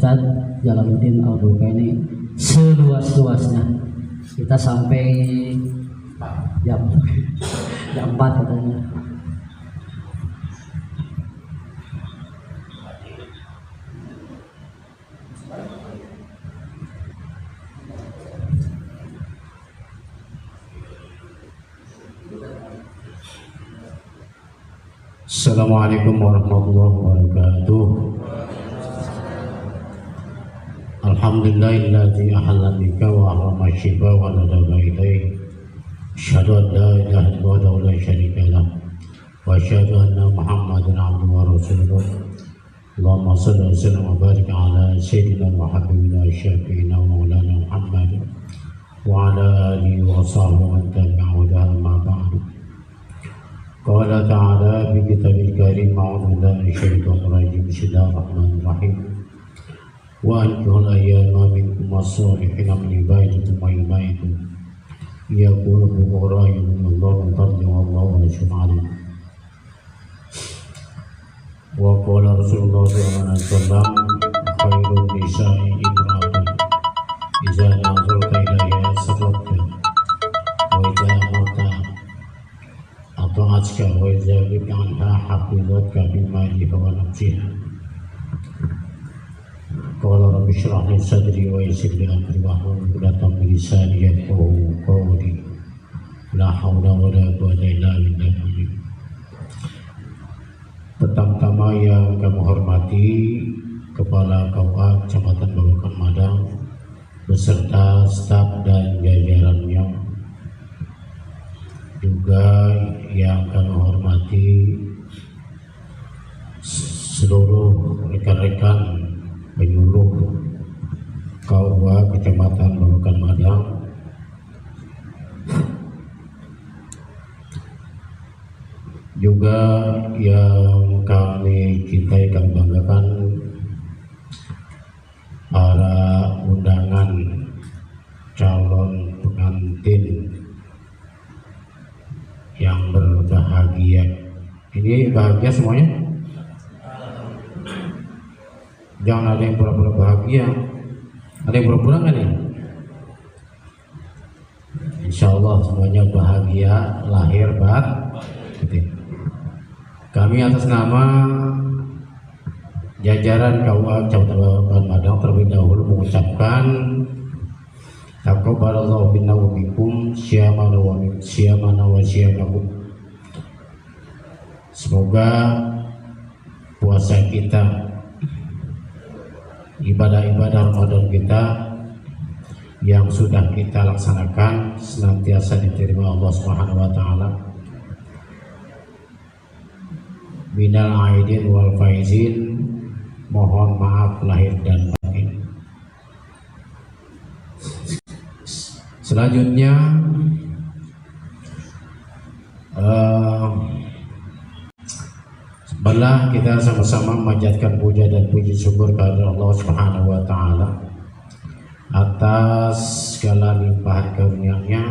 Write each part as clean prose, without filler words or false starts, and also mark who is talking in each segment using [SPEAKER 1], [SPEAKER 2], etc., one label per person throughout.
[SPEAKER 1] Ustadz Jalaluddin Al-Bukaini seluas-luasnya. Kita sampai jam 4 katanya.
[SPEAKER 2] Assalamualaikum warahmatullahi wabarakatuh. Alhamdulillahilladzi ahalla bika wa harrama syifa wa nadaba ilaih. Asyhadu an la ilaha illallah wa la syarika lah. Wa asyhadu anna Muhammadan abduhu wa rasuluh. Allahumma shalli wa sallim wa barik ala sayyidina wa habibina syafiina wa maulana Muhammad wa ala alihi wa sahbihi wa tabi'ahu ma ba'du. Qala ta'ala fi kitabil karim a'udzu billahi minasyaitonir rajim. Bismillahirrahmanirrahim. Wa ankihul ayyama minkum was-solihina min ibadikum wa imaikum yaqulu fuqara yughnillahu min fadlihi wallahu wasi'un 'alim. Wa qala Rasulullah sallallahu alaihi wasallam khairun nisa'i imra'atun idza nazarta ilaiha sarratka wa idza amarta ata'atka wa idza ghibta 'anha hafizatka fi maliha wa nafsiha. Qala rabbi shrah li sadri wa yassir li amri wahlul 'uqdatam min lisani yafqahu qawli. La haula wa la quwwata illa billah. Pertama-tama yang kami hormati Kepala KUA Kecamatan Babakan Madang beserta staf dan jajarannya, juga yang kami hormati seluruh rekan-rekan penyuluh KUA Kecamatan Babakan Madang, juga yang kami cintai, kami banggakan para undangan calon pengantin yang berbahagia. Ini bahagia semuanya? Jangan ada yang pura-pura bahagia. Ada yang pura-pura nggak nih? Insya Allah semuanya bahagia lahir batin. Kami atas nama jajaran KUA Kecamatan Babakan Madang terlebih dahulu mengucapkan taqabbalallahu minna wa minkum syiyamana wa syiyamakum. Semoga puasa kita, ibadah-ibadah Ramadan kita yang sudah kita laksanakan senantiasa diterima Allah Subhanahu wa taala. Minal aidin wal faizin, mohon maaf lahir dan batin. Selanjutnya sebelah kita sama-sama memanjatkan puja dan puji syukur kepada Allah Subhanahu wa taala atas segala limpahan karunia-Nya.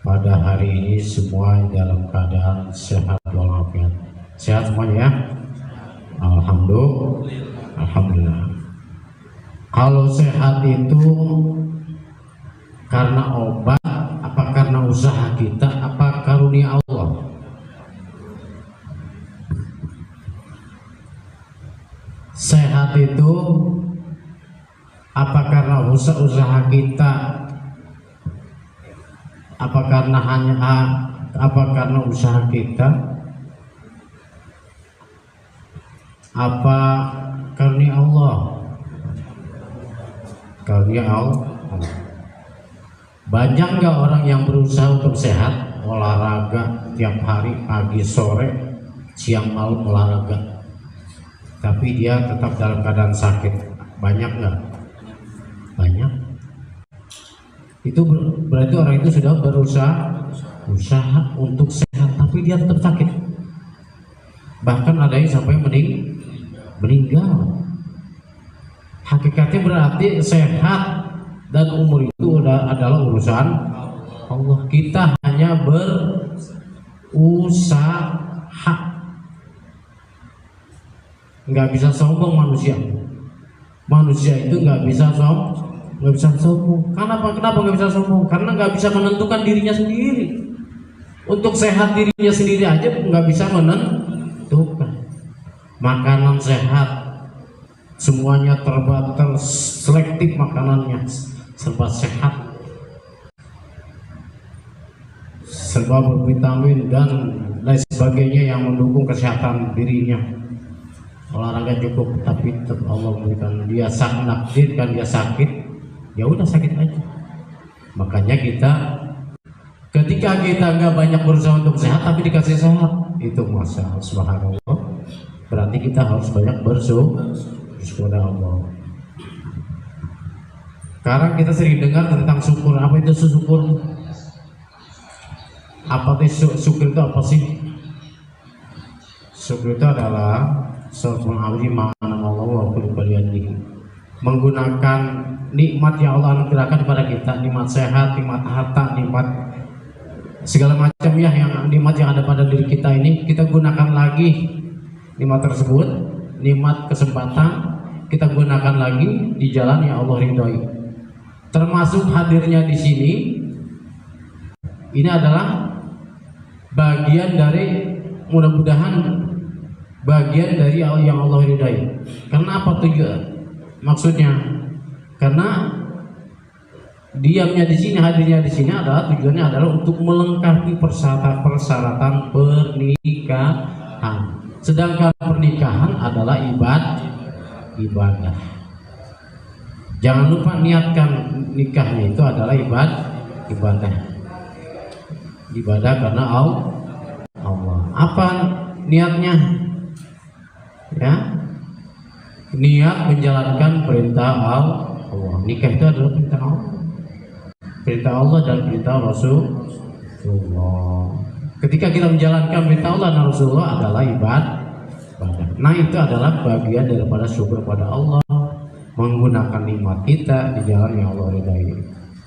[SPEAKER 2] Pada hari ini semua dalam keadaan sehat walafiat. Sehat semuanya ya? Alhamdulillah. Kalau sehat itu karena obat, apa karena usaha kita, apa karunia Allah? Sehat itu apa karena usaha kita, apa karena usaha kita, apa karunia Allah? Karunia Allah. Banyak nggak orang yang berusaha untuk sehat, olahraga tiap hari, pagi sore siang malam olahraga, tapi dia tetap dalam keadaan sakit? Banyak nggak? Banyak. Itu berarti orang itu sudah berusaha untuk sehat, tapi dia tetap sakit. Bahkan ada yang sampai meninggal. Hakikatnya berarti sehat dan umur itu adalah urusan Allah. Kita hanya berusaha. Nggak bisa sombong manusia. Manusia itu nggak bisa sombong. Kenapa nggak bisa sombong? Karena nggak bisa menentukan dirinya sendiri. Untuk sehat dirinya sendiri aja nggak bisa menentukan. Makanan sehat, semuanya selektif makanannya, serba sehat, serba bervitamin dan lain sebagainya yang mendukung kesehatan dirinya. Olahraga cukup, tapi tetap Allah memberikan dia nakdirkan dia sakit, ya udah sakit aja. Makanya ketika kita nggak banyak berusaha untuk sehat tapi dikasih sehat, itu masya Allah, subhanallah, berarti kita harus banyak bersyukur kepada Allah. Sekarang kita sering dengar tentang syukur. Apa itu syukur? Syukur itu apa sih? Syukur itu adalah menggunakan nikmat yang Allah anugerahkan kepada kita, nikmat sehat, nikmat harta, nikmat segala macam ya, nikmat yang ada pada diri kita ini, kita gunakan lagi nikmat tersebut, nikmat kesempatan kita gunakan lagi di jalan yang Allah ridhoi. Termasuk hadirnya di sini, ini adalah bagian dari, mudah-mudahan bagian dari yang Allah ridhai. Karena apa tujuan? Maksudnya, karena diamnya di sini, hadirnya di sini adalah tujuannya adalah untuk melengkapi persyaratan pernikahan. Sedangkan pernikahan adalah ibadah. Jangan lupa niatkan nikahnya itu adalah ibadah. Ibadah karena Allah. Apa niatnya? Ya, niat menjalankan perintah Allah. Nikah itu adalah perintah Allah dan perintah Rasulullah. Ketika kita menjalankan perintah Allah dan Rasulullah adalah ibadah. Nah, itu adalah bagian daripada syukur pada Allah, menggunakan nikmat kita di jalan yang Allah ridhai.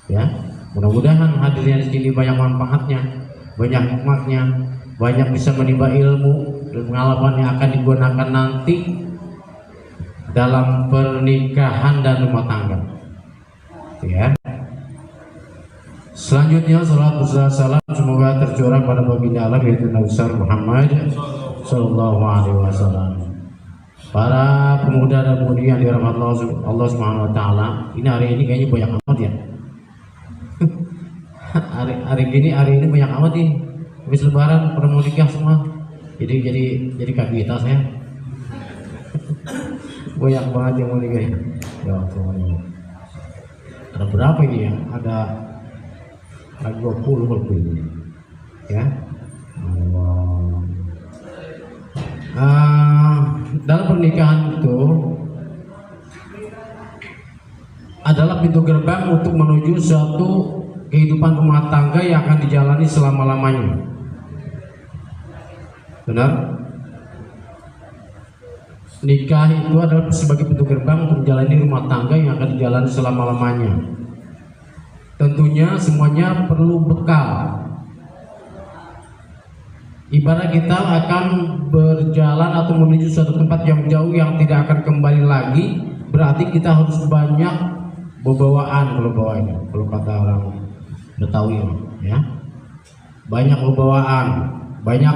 [SPEAKER 2] Ya, mudah-mudahan hadirnya di sini banyak manfaatnya, banyak hikmatnya, banyak bisa menimba ilmu dan pengalaman yang akan digunakan nanti dalam pernikahan dan rumah tangga. Ya. Selanjutnya salat salam semoga tercurah pada baginda Allah yaitu Nabi Muhammad sallallahu alaihi wasallam. Para pemuda dan pemudi yang dirahmati Allah Subhanahu wa taala, ini hari ini kayaknya banyak amat ya. hari ini banyak amat nih. Habis lebaran pada mau nikah semua. Jadi kaget saya. Banyak banget yang mau nikah. Ya semuanya. Ada berapa ini ya? Ada 20 lebih. Ya. Dalam pernikahan itu adalah pintu gerbang untuk menuju suatu kehidupan rumah tangga yang akan dijalani selama-lamanya. Benar? Nikah itu adalah sebagai pintu gerbang untuk menjalani rumah tangga yang akan dijalani selama-lamanya. Tentunya semuanya perlu bekal. Ibarat kita akan berjalan atau menuju suatu tempat yang jauh yang tidak akan kembali lagi, berarti kita harus banyak bawaan kalau kata orang Betawi ya. Banyak bawaan, banyak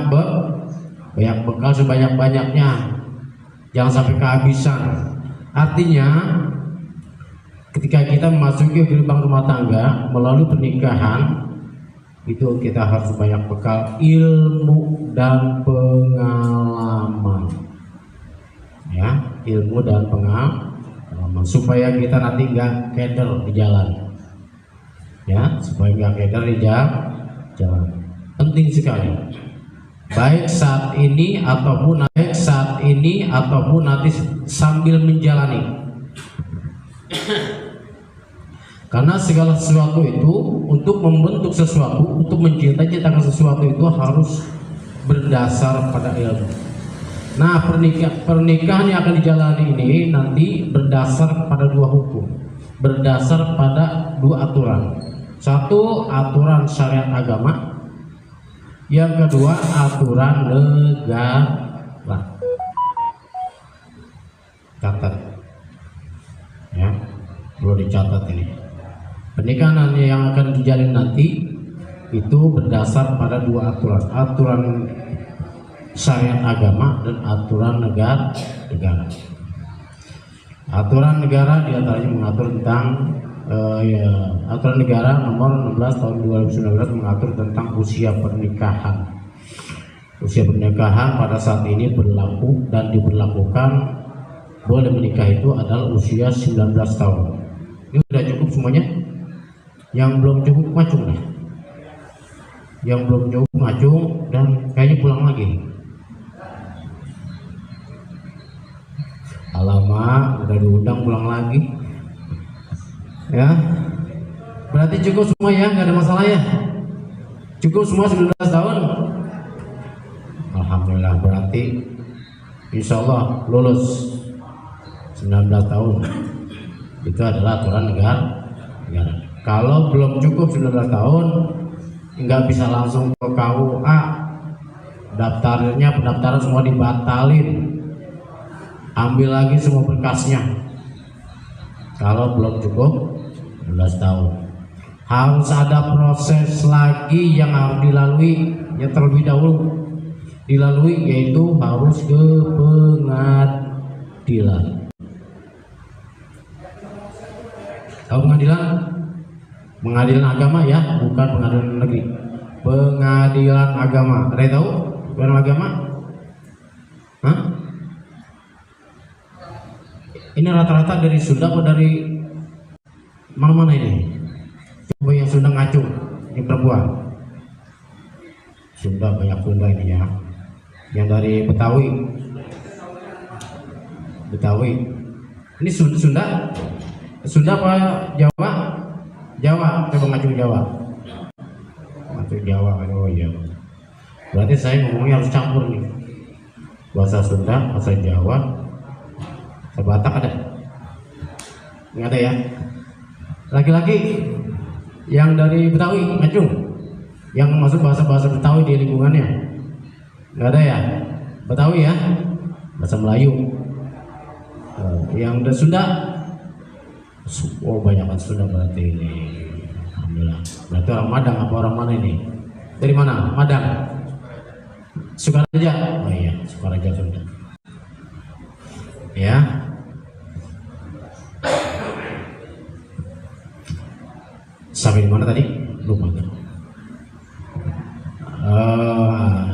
[SPEAKER 2] bekal sebanyak-banyaknya. Jangan sampai kehabisan. Artinya ketika kita memasuki gerbang rumah tangga melalui pernikahan, itu kita harus banyak bekal ilmu dan pengalaman. Ya, ilmu dan pengalaman supaya kita nanti nggak keder di jalan. Ya, supaya nggak keder di jalan. Penting sekali. Baik saat ini ataupun nanti sambil menjalani. Karena segala sesuatu itu untuk membentuk sesuatu, untuk menciptakan sesuatu itu harus berdasar pada ilmu. Nah, pernikahan yang akan dijalani ini nanti berdasar pada dua hukum, berdasar pada dua aturan. Satu, aturan syariat agama. Yang kedua, aturan negara. Catat. perlu dicatat ini. Pernikahan yang akan dijalin nanti itu berdasar pada dua aturan, aturan syariat agama dan aturan negara. Aturan negara diantaranya mengatur tentang aturan negara nomor 16 tahun 2019 mengatur tentang usia pernikahan. Usia pernikahan pada saat ini berlaku dan diberlakukan boleh menikah itu adalah usia 19 tahun. Ini sudah cukup semuanya? Yang belum cukup macung nih. Yang belum cukup macung dan kayaknya pulang lagi. Alamak, udah diundang pulang lagi. Ya. Berarti cukup semua ya, nggak ada masalah ya. Cukup semua 19 tahun. Alhamdulillah, berarti insya Allah lulus 19 tahun. Itu adalah aturan negara. Kalau belum cukup 19 tahun, nggak bisa langsung ke KUA. Pendaftaran semua dibatalin. Ambil lagi semua berkasnya. Kalau belum cukup 19 tahun, harus ada proses lagi yang harus dilalui, yang terlebih dahulu dilalui, yaitu harus ke pengadilan. Tahu pengadilan? Pengadilan agama ya, bukan pengadilan negeri. Pengadilan agama. Ada yang tahu pengadilan agama? Hah? Ini rata-rata dari Sunda atau dari mana-mana ini? Coba yang Sunda ngacung, ini perempuan. Sunda, banyak Sunda ini ya. Yang dari Betawi. Ini Sunda? Sunda apa Jawa? Jawa, coba ngacung Jawa. Ngacung Jawa, oh iya. Berarti saya ngomongnya harus campur nih. Bahasa Sunda, bahasa Jawa, Batak ada? Nggak ada ya? Laki-laki yang dari Betawi, ngacung. Yang masuk bahasa-bahasa Betawi di lingkungannya? Nggak ada ya? Betawi ya? Bahasa Melayu. Yang dari Sunda? Oh, banyak kan Sunda berarti ini. Alhamdulillah. Berarti orang Madang apa orang mana ini? Dari mana? Madang? Sukaraja? Oh iya, Sukaraja Sunda. Ya. Sampai di mana tadi? Lupa kan?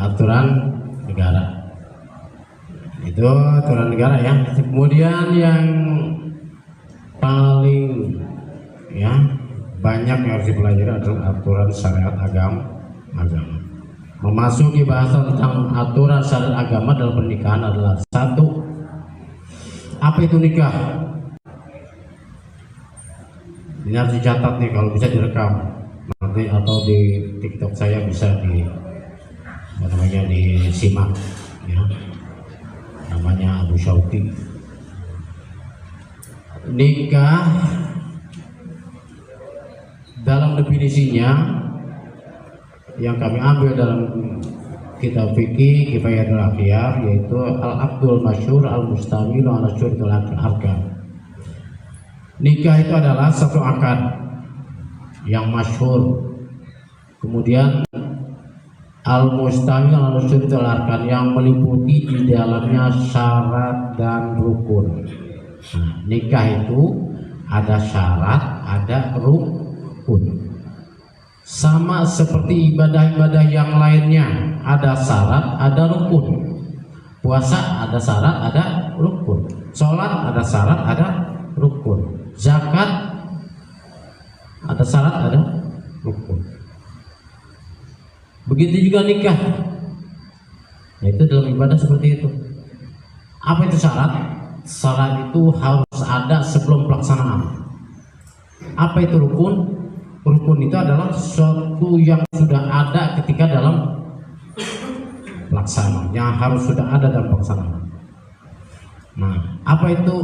[SPEAKER 2] Aturan negara. Itu aturan negara ya. Kemudian yang paling ya banyak yang harus dipelajari adalah aturan syariat agama. Memasuki bahasa tentang aturan syariat agama dalam pernikahan adalah satu, apa itu nikah? Ini harus dicatat nih, kalau bisa direkam nanti atau di TikTok saya bisa disimak ya. Namanya Abu Syauti. Nikah dalam definisinya yang kami ambil dalam kitab fikih Kifayatul Akhyar, yaitu al-aqdul masyhur al-mustamil ala syurtul arkan. Nikah itu adalah satu akad yang masyhur, kemudian al-mustamil ala syurtul arkan yang meliputi di dalamnya syarat dan rukun. Nah, nikah itu ada syarat, ada rukun. Sama seperti ibadah-ibadah yang lainnya, ada syarat, ada rukun. Puasa ada syarat, ada rukun. Sholat ada syarat, ada rukun. Zakat ada syarat, ada rukun. Begitu juga nikah. Yaitu dalam ibadah seperti itu. Apa itu syarat? Syarat itu harus ada sebelum pelaksanaan. Apa itu rukun? Rukun itu adalah sesuatu yang sudah ada ketika dalam pelaksanaan, yang harus sudah ada dalam pelaksanaan. Nah, apa itu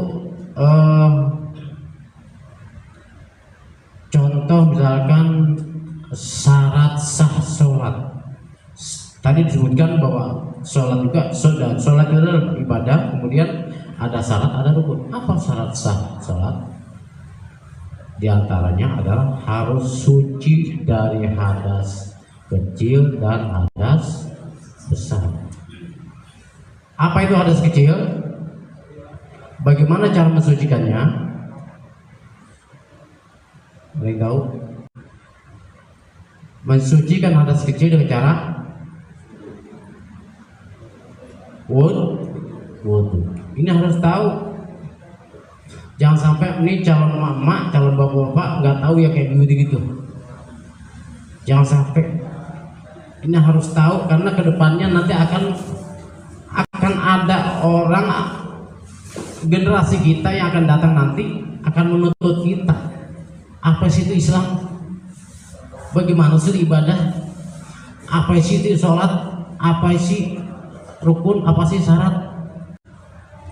[SPEAKER 2] contoh misalkan syarat sah sholat. Tadi disebutkan bahwa sholat juga sholat itu adalah ibadah, kemudian ada syarat, ada rukun. Apa syarat sah sholat? Di antaranya adalah harus suci dari hadas kecil dan hadas besar. Apa itu hadas kecil? Bagaimana cara mensucikannya? Ada yang tahu? Mensucikan hadas kecil dengan cara wudu. Ini harus tahu. Jangan sampai ini calon mama, calon bapak-bapak nggak tahu ya kayak gitu. Jangan sampai. Ini harus tahu karena kedepannya nanti akan ada orang generasi kita yang akan datang nanti akan menuntut kita. Apa sih itu Islam? Bagaimana sih ibadah? Apa sih itu sholat? Apa sih rukun? Apa sih syarat?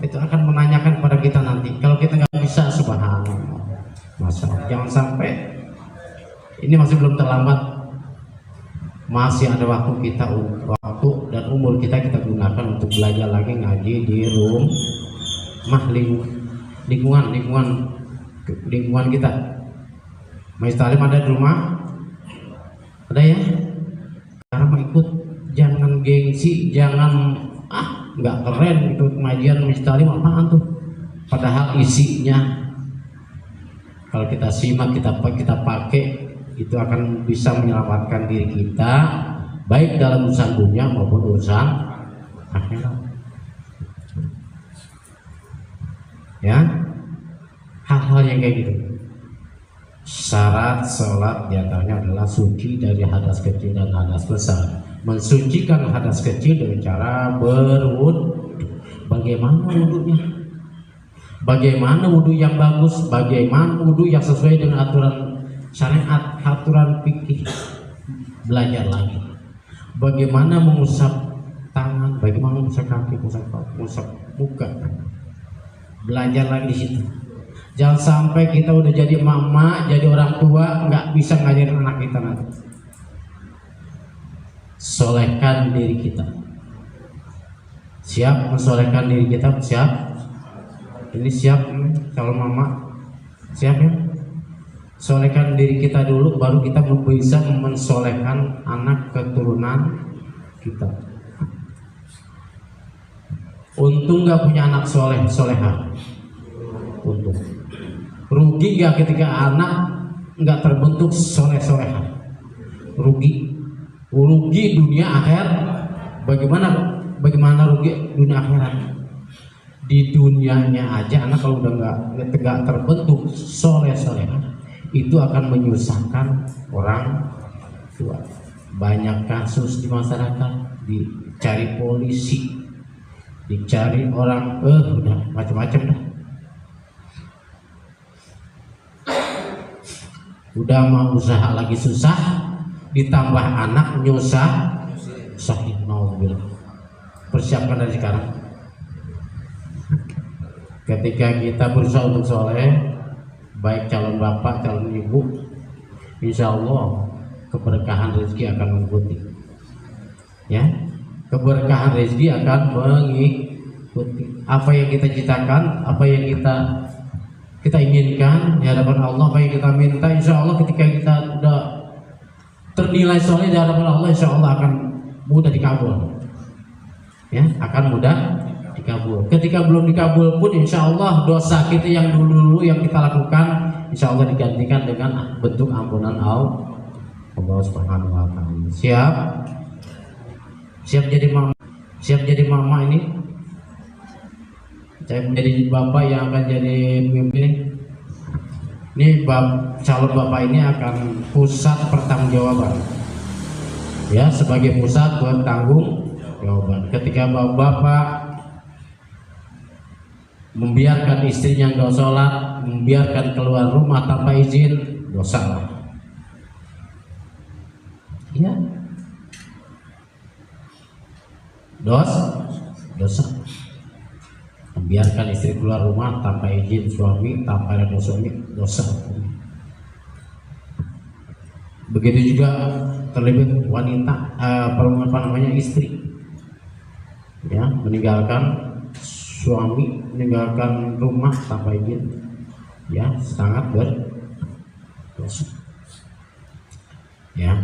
[SPEAKER 2] Itu akan menanyakan kepada kita nanti. Kalau kita nggak bisa, subhanallah, masalah. Jangan sampai. Ini masih belum terlambat. Masih ada waktu dan umur kita gunakan untuk belajar lagi ngaji di rumah, lingkungan kita. Majelis Taklim ada di rumah? Ada ya? Karena mau ikut, jangan gengsi, jangan nggak keren itu pengajian Majelis Taklim apaan tuh? Padahal isinya kalau kita simak, kita pakai, itu akan bisa menyelamatkan diri kita baik dalam urusan dunia maupun urusan akhirat. Ya, hal-hal yang kayak gitu. Syarat sholat diantaranya adalah suci dari hadas kecil dan hadas besar. Mensucikan hadas kecil dengan cara berwudu. Bagaimana wudunya? Bagaimana wudu yang bagus? Bagaimana wudu yang sesuai dengan aturan syariat, aturan fikih? Belajar lagi. Bagaimana mengusap tangan? Bagaimana mengusap kaki? Mengusap muka? Belajar lagi di situ. Jangan sampai kita udah jadi mama, jadi orang tua, nggak bisa ngajarin anak kita nanti. Solehkan diri kita. Siap mensolehkan diri kita? Siap? Ini siap kalau mama? Siap ya? Solehkan diri kita dulu, baru kita bisa mensolehkan anak keturunan kita. Untung nggak punya anak soleha. Untung. Rugi nggak ketika anak nggak terbentuk soleha. Rugi dunia akhirat. Bagaimana rugi dunia akhirat? Di dunianya aja anak kalau udah nggak terbentuk soleha, itu akan menyusahkan orang tua. Banyak kasus di masyarakat, dicari polisi, dicari orang, udah macam-macam dah. Udah mau usaha lagi susah, ditambah anak nyusah, sakit mau bilang. Persiapkan dari sekarang. Ketika kita berusaha untuk soleh, baik calon bapak, calon ibu, insya Allah keberkahan rezeki akan mengikuti. Ya, keberkahan rezeki akan mengikuti. Apa yang kita citakan, apa yang kita inginkan di hadapan Allah, apa yang kita minta, insya Allah ketika kita sudah ternilai soleh di hadapan Allah, insya Allah akan mudah dikabul. Ya, akan mudah dikabul. Ketika belum dikabul pun, insya Allah dosa kita yang dulu yang kita lakukan, insya Allah digantikan dengan bentuk ampunan Allah Subhanahu Wa Taala. Siap jadi mama ini. Saya menjadi bapak yang akan jadi pemimpin. Ini calon bapak ini akan pusat pertanggungjawaban. Ya, sebagai pusat pertanggungjawaban. Ketika bapak membiarkan istrinya nggak sholat, membiarkan keluar rumah tanpa izin, dosa lah. Ya, dosa. Membiarkan istri keluar rumah tanpa izin suami, tanpa ada suami, dosa. Begitu juga terlebih wanita, istri, ya, meninggalkan suami, meninggalkan rumah tanpa izin, ya, sangat dosa. Ya,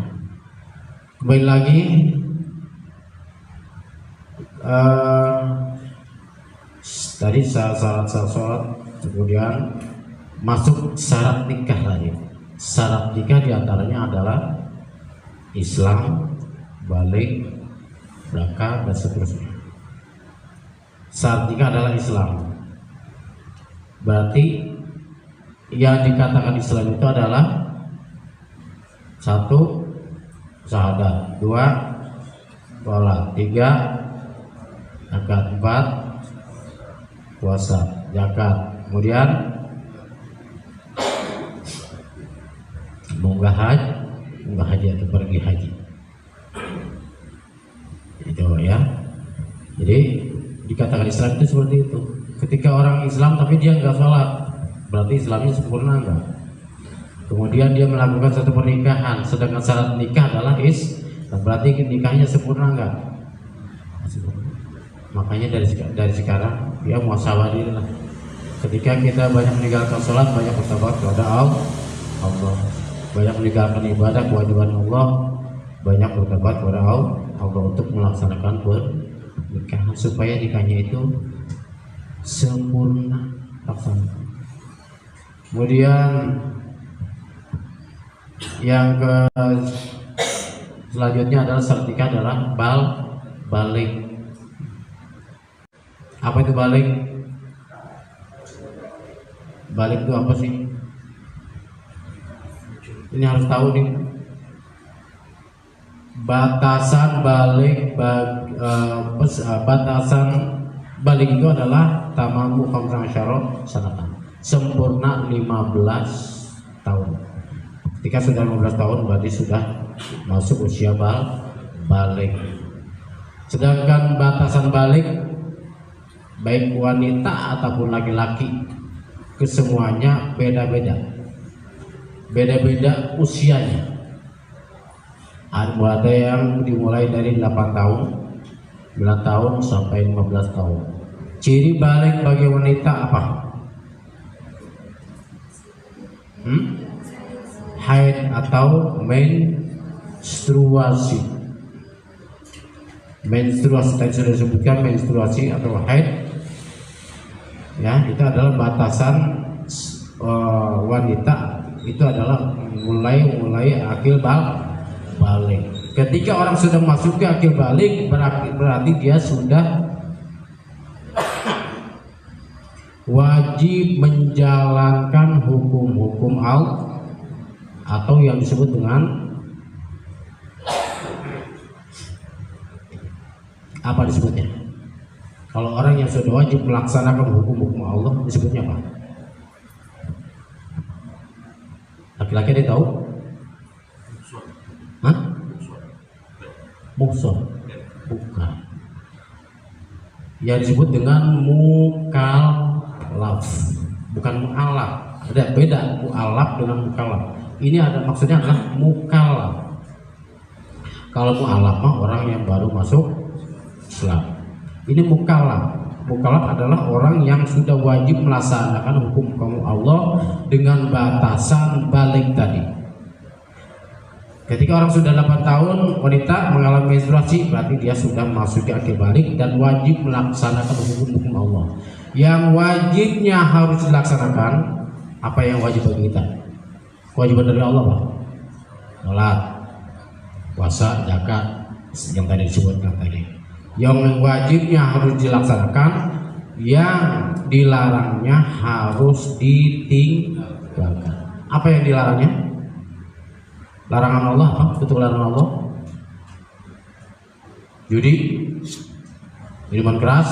[SPEAKER 2] kembali lagi tadi syarat sholat, kemudian masuk syarat nikah tadi. Syarat nikah diantaranya adalah Islam, balik, zakat, dan seterusnya. Syarat nikah adalah Islam. Berarti yang dikatakan Islam itu adalah satu, syahadat, dua, sholat, tiga, zakat, empat, puasa, zakat, kemudian munggah haji atau pergi haji. Itu ya. Jadi dikatakan Islam itu seperti itu. Ketika orang Islam tapi dia nggak sholat, berarti Islamnya sempurna enggak? Kemudian dia melakukan satu pernikahan, sedangkan syarat nikah adalah berarti nikahnya sempurna enggak? Makanya dari sekarang ya muhasabah diri lah. Ketika kita banyak meninggalkan sholat, banyak bertobat kepada Allah, banyak meninggalkan ibadah kewajiban Allah, banyak bertobat kepada Allah untuk melaksanakan pernikahan supaya nikahnya itu sempurna laksana. Kemudian yang selanjutnya adalah syarat nikah adalah balik. Apa itu balik? Balik itu apa sih? Ini harus tahu nih. Batasan balik batasan balik itu adalah tamamu khamsa asyara sanatan. Sempurna 15 tahun. Ketika sudah 15 tahun berarti sudah masuk usia balik. Sedangkan batasan balik baik wanita ataupun laki-laki kesemuanya beda-beda usianya. Ada yang dimulai dari 8 tahun, 9 tahun sampai 15 tahun. Ciri balik bagi wanita apa? Haid atau menstruasi. Menstruasi tadi sudah disebutkan, menstruasi atau haid. Ya, itu adalah batasan wanita. Itu adalah mulai akil balik. Ketika orang sudah masuk ke akil balik, berarti dia sudah wajib menjalankan hukum-hukum Allah atau yang disebut dengan apa disebutnya? Kalau orang yang sudah wajib melaksanakan hukum-hukum Allah disebutnya apa? Laki-laki ada yang tahu? Hah? Muhsan? Bukan. Yang disebut dengan mukallaf, bukan mu'alaf. Ada beda mu'alaf dengan mukallaf. Ini ada maksudnya adalah mukallaf. Kalau mu'alaf mah orang yang baru masuk Islam. Ini mukallaf. Mukallaf adalah orang yang sudah wajib melaksanakan hukum Allah dengan batasan balik tadi. Ketika orang sudah 8 tahun wanita mengalami menstruasi, berarti dia sudah masuk ke akhir balik dan wajib melaksanakan hukum-hukum Allah. Yang wajibnya harus dilaksanakan, apa yang wajib bagi kita? Kewajiban dari Allah, Pak. Salat, puasa, zakat, yang tadi disebutkan tadi. Yang wajibnya harus dilaksanakan, yang dilarangnya harus ditinggalkan. Apa yang dilarangnya? Larangan Allah apa? Betul larangan Allah? Judi, minuman keras,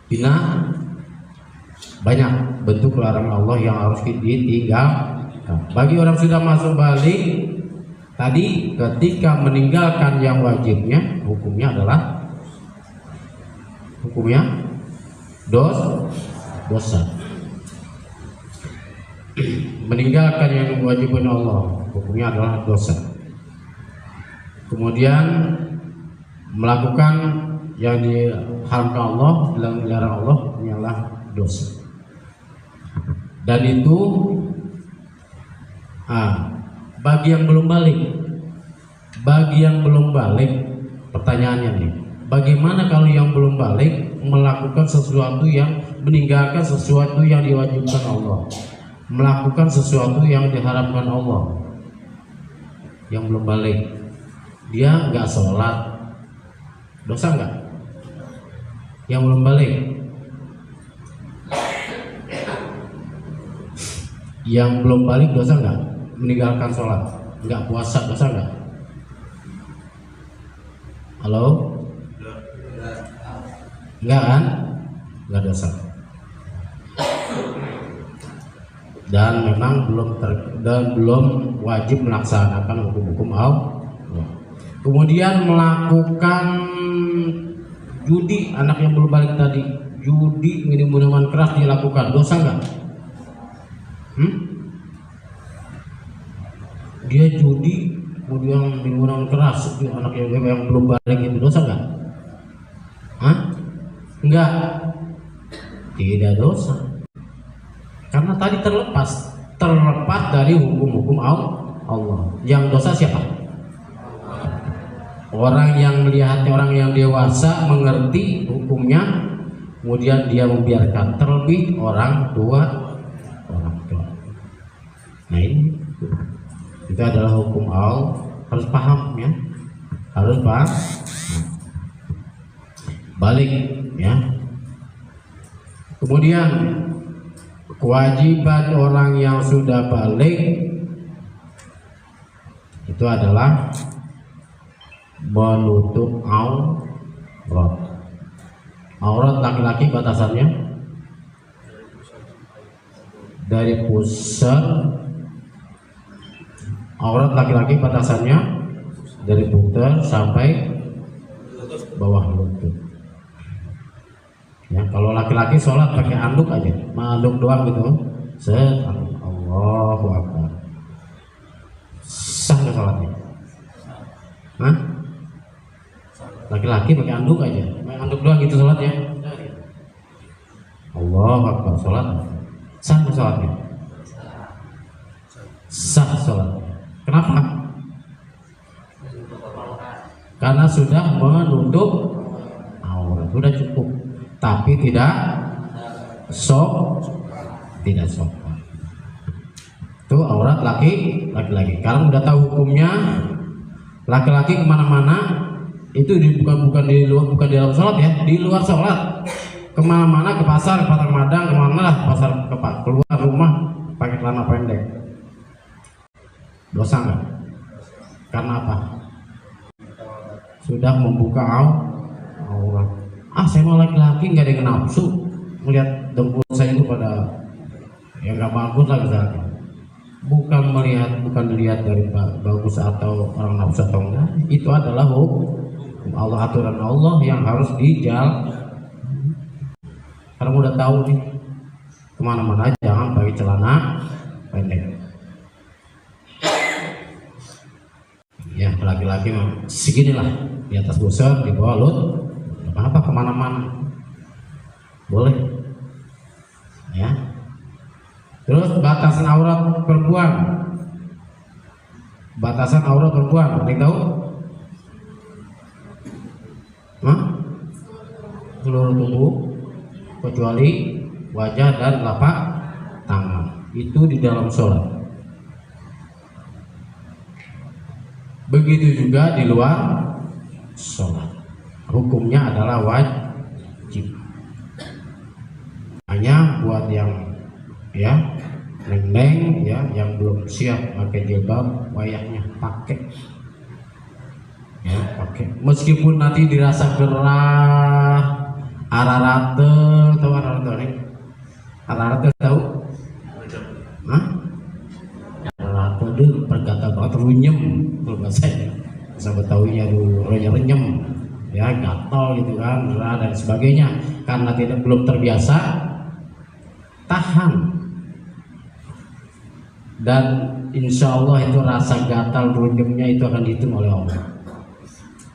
[SPEAKER 2] zina, banyak bentuk larangan Allah yang harus ditinggalkan. Bagi orang sudah masuk balik tadi, ketika meninggalkan yang wajibnya, hukumnya dosa. Meninggalkan yang wajibnya Allah, hukumnya adalah dosa. Kemudian melakukan yang diharamkan Allah, dilarang Allah, ini adalah dosa. Dan itu Bagi yang belum balik, pertanyaannya nih, bagaimana kalau yang belum balik melakukan sesuatu yang meninggalkan sesuatu yang diwajibkan Allah, melakukan sesuatu yang diharapkan Allah? Yang belum balik, dia nggak sholat, dosa nggak? Yang belum balik, dosa nggak? Meninggalkan sholat, nggak puasa, dosa nggak? Halo? Nggak kan? Nggak dosa. Dan memang belum wajib melaksanakan hukum-hukum Allah. Kemudian melakukan judi, anak yang belum balik tadi, judi, minum minuman keras dilakukan, dosa nggak? Dia judi, kemudian minum minuman keras, itu anak yang belum balik itu dosa nggak? Enggak, tidak dosa. Karena tadi terlepas dari hukum-hukum Allah. Yang dosa siapa? Orang yang melihatnya, orang yang dewasa mengerti hukumnya, kemudian dia membiarkan. Terlebih orang tua. Nah ini itu adalah hukum Allah, harus paham ya, harus paham. Balik ya. Kemudian kewajiban orang yang sudah balik itu adalah menutup aurat. Aurat laki-laki batasannya dari pusar. Aurat laki-laki batasannya dari putar sampai bawah lutut. Ya, kalau laki-laki sholat pakai anduk aja, anduk doang gitu. Allahu Akbar. Sah nggak sholatnya? Laki-laki pakai anduk aja, pakai anduk doang gitu sholatnya. Allahu Akbar, sholat. Sah nggak sholatnya? Sah sholatnya. Kenapa? Karena sudah menutup aurat, sudah cukup. Tapi tidak sopan. Itu aurat laki-laki. Kalau udah tahu hukumnya, laki-laki kemana-mana itu bukan di luar, bukan di dalam sholat ya, di luar sholat. Kemana-mana, ke pasar Madang, kemana lah, keluar rumah pakai celana pendek. Dosa nggak? Karena apa? Sudah membuka aurat. Saya mau laki-laki nggak ada yang nafsu melihat dengkul saya itu pada yang nggak bagus lah misalnya. Bukan dilihat dari bagus atau orang nafsu atau enggak. Itu adalah hukum Allah, aturan Allah yang harus dijalankan. Karena udah tahu nih, kemana-mana jangan pakai celana pendek. Ya laki-laki seginilah, di atas busur, di bawah lutut. Apa kemana-mana boleh ya. Terus batasan aurat perempuan, ada yang tahu? Seluruh tubuh kecuali wajah dan telapak tangan, itu di dalam sholat. Begitu juga di luar sholat, hukumnya adalah wajib. Hanya buat yang ya neng ya, yang belum siap pakai jilbab, wayahnya pakai ya, pakai. Meskipun nanti dirasa gerah, ararate tahu? Ararate itu perkataan banget, runyem kalau bahasanya. Bisa betawinya dulu, renyem ya, gatal gitu kan, gerah dan sebagainya. Karena belum terbiasa, tahan. Dan insya Allah itu rasa gatal runyemnya itu akan dihitung oleh Allah,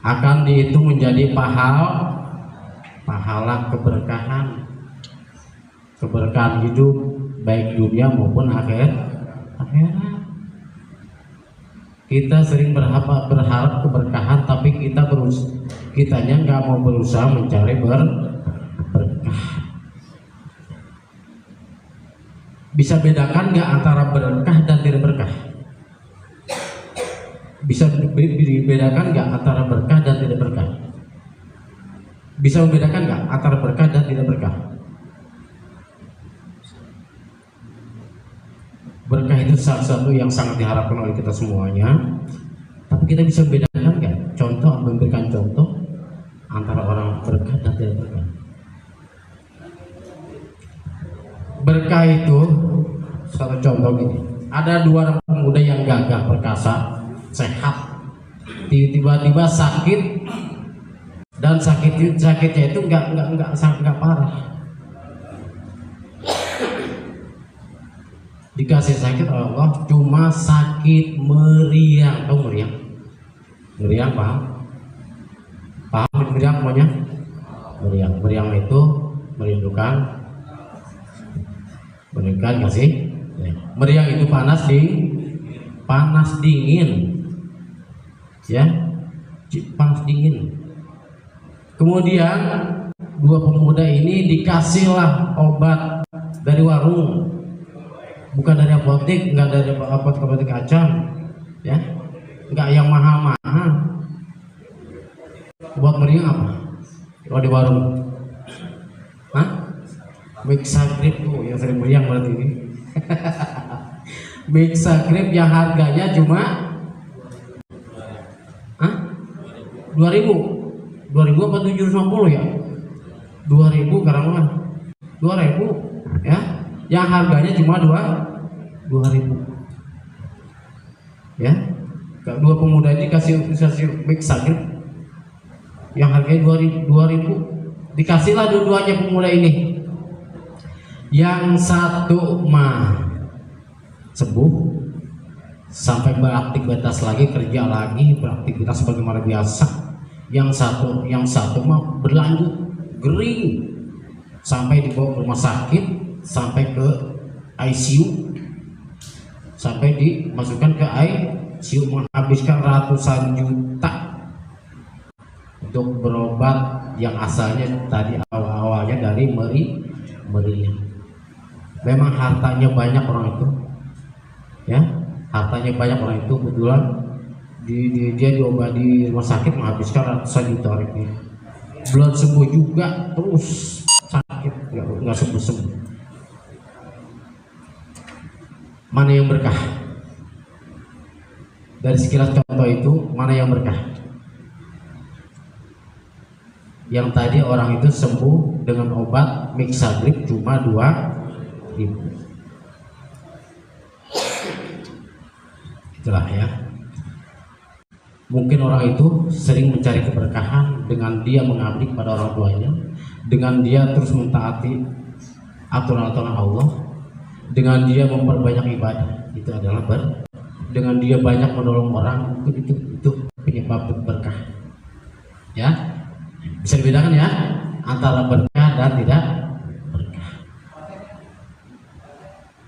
[SPEAKER 2] akan dihitung menjadi pahala keberkahan hidup, baik dunia maupun akhirat. Kita sering berharap keberkahan, tapi kitanya nggak mau berusaha mencari berkah. Bisa bedakan nggak antara berkah dan tidak berkah? Bisa dibedakan nggak antara berkah dan tidak berkah? Bisa membedakan nggak antara berkah dan tidak berkah? Berkah itu salah satu yang sangat diharapkan oleh kita semuanya. Tapi kita bisa membedakan nggak? Contoh, memberikan contoh antara orang berkah dan tidak berkah. Berkah itu satu contoh gini. Ada dua orang pemuda yang gagah perkasa, sehat, tiba-tiba sakit, dan sakitnya itu nggak parah. Dikasih sakit oleh Allah, cuma sakit meriang. Tahu meriang? Meriang paham? Paham meriang semuanya? Meriang itu merindukan nggak sih? Meriang itu panas dingin, ya, panas dingin. Kemudian dua pemuda ini dikasihlah obat dari warung, bukan dari apotek, nggak dari apotek kacang, ya, nggak yang mahal-mahal. Obat meriang apa? Kalau di warung, hah? Mixagrip tuh yang sering meriang berarti ini. Mixagrip yang harganya cuma 2.000 apa 750 ya? 2.000 karena 2.000 ya, yang harganya cuma 2.000 ya. Dua pemuda ini kasih Mixagrip yang harganya 2.000, dikasihlah dua-duanya pemuda ini. Yang satu mah sembuh sampai beraktivitas lagi, kerja lagi, beraktivitas sebagaimana biasa. Yang satu mah berlanjut gering sampai dibawa ke rumah sakit, sampai ke ICU, sampai dimasukkan ke ICU, menghabiskan ratusan juta untuk berobat yang asalnya tadi awalnya dari meriang. Memang hartanya banyak orang itu, ya, hartanya banyak orang itu. Kebetulan dia diobat di rumah sakit menghabiskan ratusan juta rupiah, belum sembuh juga, terus sakit nggak sembuh. Mana yang berkah? Dari sekilas contoh itu, mana yang berkah? Yang tadi orang itu sembuh dengan obat Mixagrip cuma 2.000. Itulah ya. Mungkin orang itu sering mencari keberkahan dengan dia mengabdi kepada orang tuanya, dengan dia terus mentaati aturan-aturan Allah, dengan dia memperbanyak ibadah. Itu adalah dengan dia banyak menolong orang, itu penyebab berkah. Ya, bisa dibedakan ya antara berkah dan tidak.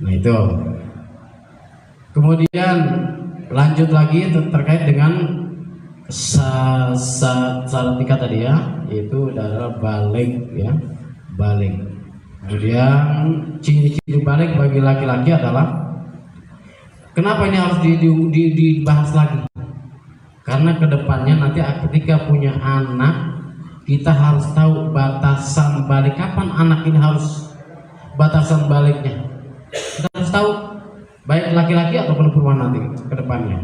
[SPEAKER 2] Nah itu. Kemudian lanjut lagi terkait dengan syarat nikah tadi ya, yaitu adalah balik ya, balik. Kemudian ciri-ciri balik bagi laki-laki adalah, kenapa ini harus dibahas lagi? Karena kedepannya nanti ketika punya anak, kita harus tahu batasan balik, kapan anak ini harus batasan baliknya. Kita harus tahu, baik laki-laki atau perempuan nanti ke depannya,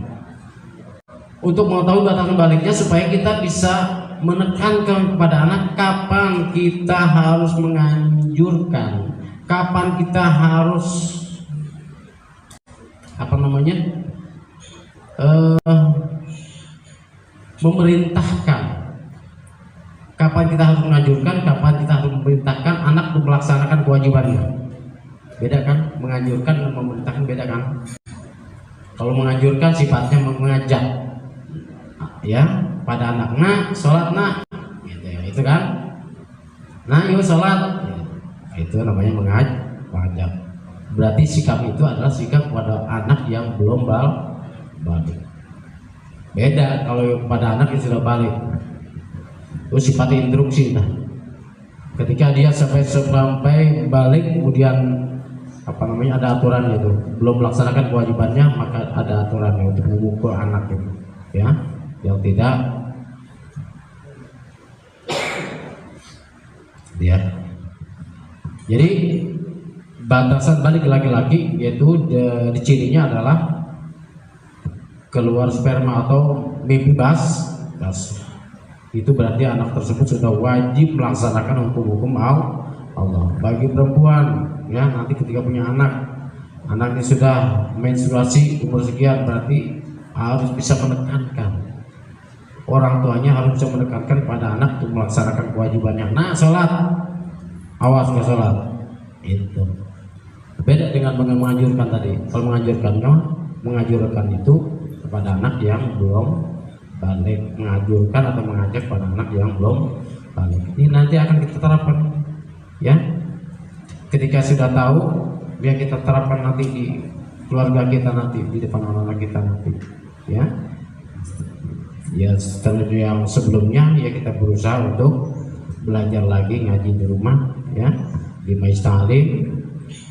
[SPEAKER 2] untuk mengetahui batasan baliknya supaya kita bisa menekankan kepada anak kapan kita harus menganjurkan, kapan kita harus memerintahkan, kapan kita harus menganjurkan, kapan kita harus memerintahkan anak untuk melaksanakan kewajibannya. Beda kan, menganjurkan dan memerintahkan beda kan. Kalau menganjurkan sifatnya mengajak ya pada anak, nah sholat nak gitu ya, itu kan, nah yuk sholat ya, itu namanya mengajak. Berarti sikap itu adalah sikap pada anak yang belum balik. Beda kalau pada anak yang sudah balik. Itu sifat instruksi. Nah, ketika dia sampai balik kemudian ada aturannya itu, belum melaksanakan kewajibannya, maka ada aturannya untuk memukul anak itu, ya, yang tidak dia. Jadi batasan balik laki-laki yaitu di cirinya adalah keluar sperma atau mimpi bas. Itu berarti anak tersebut sudah wajib melaksanakan hukum-hukum Allah. Bagi perempuan, ya, nanti ketika punya anaknya sudah menstruasi umur sekian, berarti harus bisa menekankan, orang tuanya harus bisa menekankan pada anak untuk melaksanakan kewajibannya. Nah, sholat, awas ke sholat. Itu beda dengan menganjurkan tadi. Kalau menganjurkan itu kepada anak yang belum balik, menganjurkan atau mengajak pada anak yang belum balik. Ini nanti akan kita terapkan, ya. Ketika sudah tahu, biar kita terapkan nanti di keluarga kita nanti, di depan anak-anak kita nanti, ya. Ya, setelah yang sebelumnya ya kita berusaha untuk belajar lagi ngaji di rumah, ya, di majlis taklim.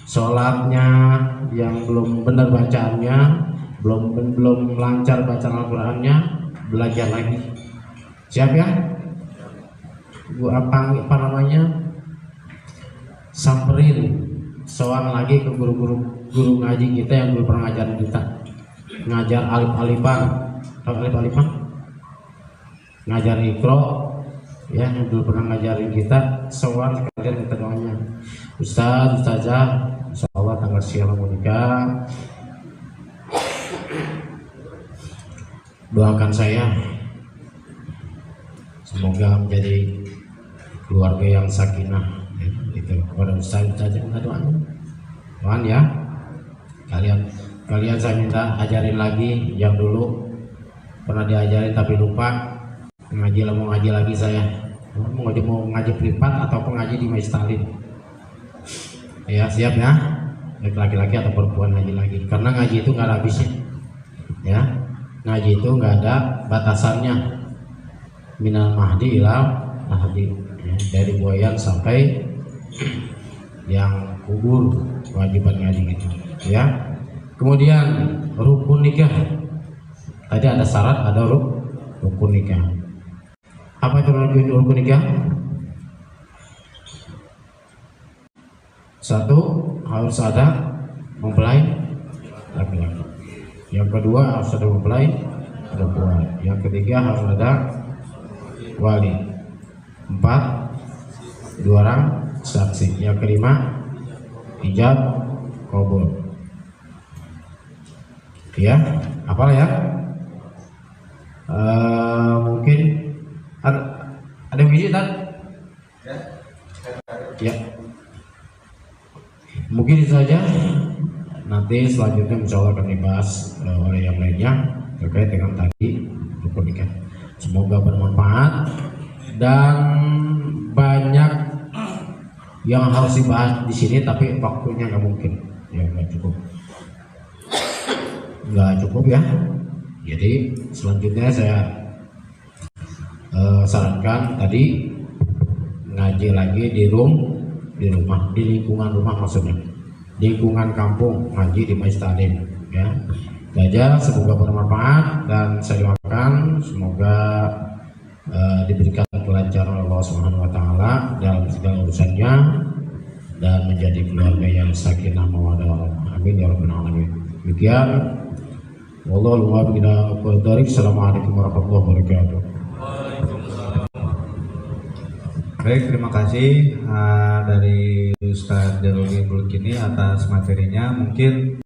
[SPEAKER 2] Sholatnya yang belum benar bacaannya, belum lancar bacaan Al-Qur'annya, belajar lagi. Siap ya? Apa namanya? Samperin, soal lagi ke guru ngaji kita yang belum pernah ngajarin kita. Ngajar alif-alifan. Tahu alif-alifan? Ngajar Iqra, ya, yang belum pernah ngajarin kita. Soal kalian kita doanya. Ustazah, insyaallah tanggal siang mau nikah. Doakan saya semoga menjadi keluarga yang sakinah, ya, itu kepada Ustaz saja minta doakan ya. Kalian saya minta ajarin lagi yang dulu pernah diajarin tapi lupa. Mau ngaji lagi saya. Mau ngaji privat atau ngaji di majlis taklim. Ya, siap ya. Baik laki-laki atau perempuan ngaji lagi. Karena ngaji itu nggak ada habisnya. Ya. Ngaji itu nggak ada batasannya. Minal mahdi ilal mahdi, ya, dari buayan sampai yang kubur, kewajiban ngaji gitu, ya. Kemudian rukun nikah. Tadi ada syarat, ada rukun nikah. Apa itu rukun nikah? Satu, harus ada mempelai laki-laki. Yang kedua, harus ada mempelai perempuan. Yang ketiga, harus ada wali. 4, 2 orang saksi. Yang kelima, ijab qabul. Ya, apalah ya? Mungkin ada yang biji tak? Ya. Mungkin itu saja. Nanti selanjutnya insya Allah akan dibahas oleh yang lainnya terkait dengan tadi rukun nikah. Semoga bermanfaat dan banyak yang harus dibahas di sini, tapi waktunya nggak mungkin, ya nggak cukup ya. Jadi selanjutnya saya sarankan tadi ngaji lagi di rumah, di lingkungan rumah, maksudnya di lingkungan kampung, ngaji di majlis taklim, ya. Saja, semoga bermanfaat dan saya doakan semoga diberikan kelancaran Allah Subhanahu wa taala dalam segala urusannya dan menjadi keluarga yang sakinah mawaddah warahmah. Amin ya rabbal alamin. Demikian, wallahu a'lam bishawab. Assalamualaikum warahmatullahi wabarakatuh.
[SPEAKER 3] Baik, terima kasih dari Ustadz Jalul Bulkini atas materinya. Mungkin